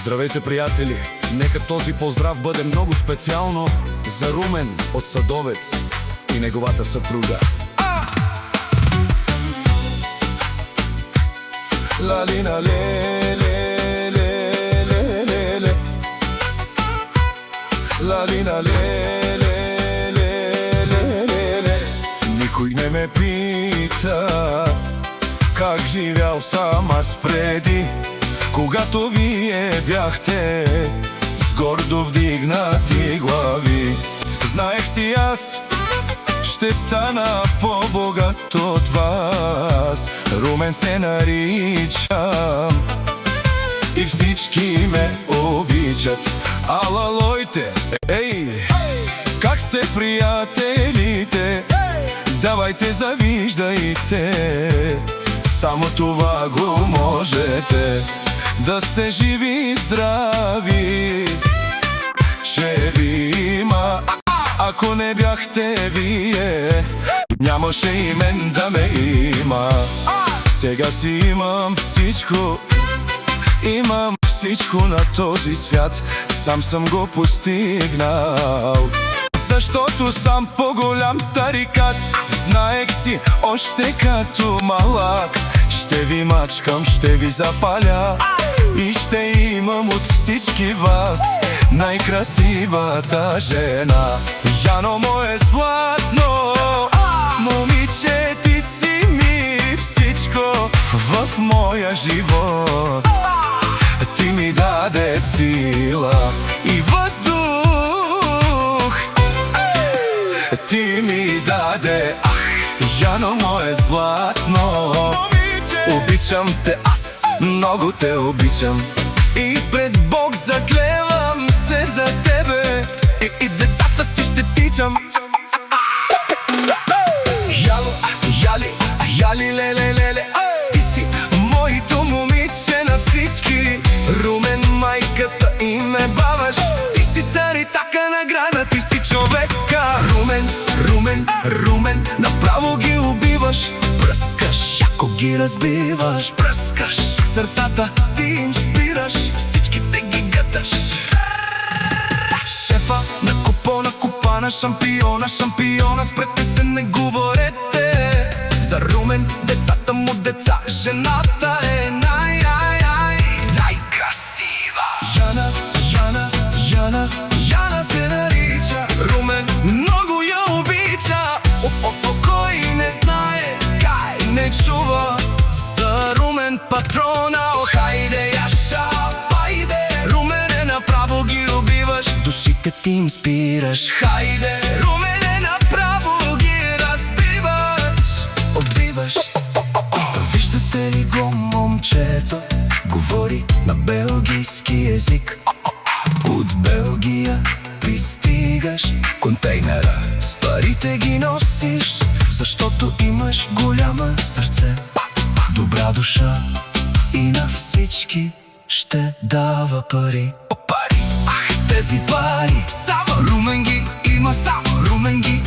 Здравейте, приятели! Нека този поздрав бъде много специално за Румен от Садовец и неговата съпруга. Лалина ле ле ле ле ле ле, лалина ле ле ле ле ле ле. Никой не ме пита как живял сам аз преди, когато вие бяхте с гордо вдигнати глави. Знаех си аз, ще стана по-богат от вас. Румен се наричам и всички ме обичат. Алалойте, ей, как сте приятелите? Давайте завиждайте, само това го можете. Да сте живи и здрави, че ви има. Ако не бяхте вие, нямаше и мен да ме има. Сега си имам всичко, имам всичко на този свят. Сам съм го постигнал, защото съм по-голям тарикат. Знаех си още като малък, ще ви мачкам, ще ви запаля и ще имам от всички вас най-красивата жена. Яно мое златно, момиче, ти си ми всичко в моя живот. Ти ми даде сила и въздух, ти ми даде, Яно мое златно, обичам те аз, много те обичам. И пред Бог заклевам се за тебе, и децата си ще тичам. Яло, яли, яли, леле, леле, ти си моето момиче на всички. Румен, майката и ме баваш, ти си таритака награда, ти си човека. Румен, Румен, Румен, направо ги убиваш. Пръскаш, ако ги разбиваш, пръскаш сърцата, ти им спираш, всичките ги гъташ. Шефа на купона, шампиона, шампиона, спрете се, не говорете за Румен, децата му деца, жената е най-красива. Яна, Яна, Яна, Яна се нарича. Румен много я обича. Кой не знае, кай не чува за Румен патрона. Хайде, Яша, пайде, Румене, направо ги убиваш, душите ти им спираш. Хайде, Румене, направо ги разбиваш, убиваш. Виждате ли го момчето? Говори на белгийски език. От Белгия пристигаш, контейнера с парите ги носиш, защото имаш голяма сърце, добра душа и на всички ще дава пари. Пари, тези пари, само Румен ги има, само Румен ги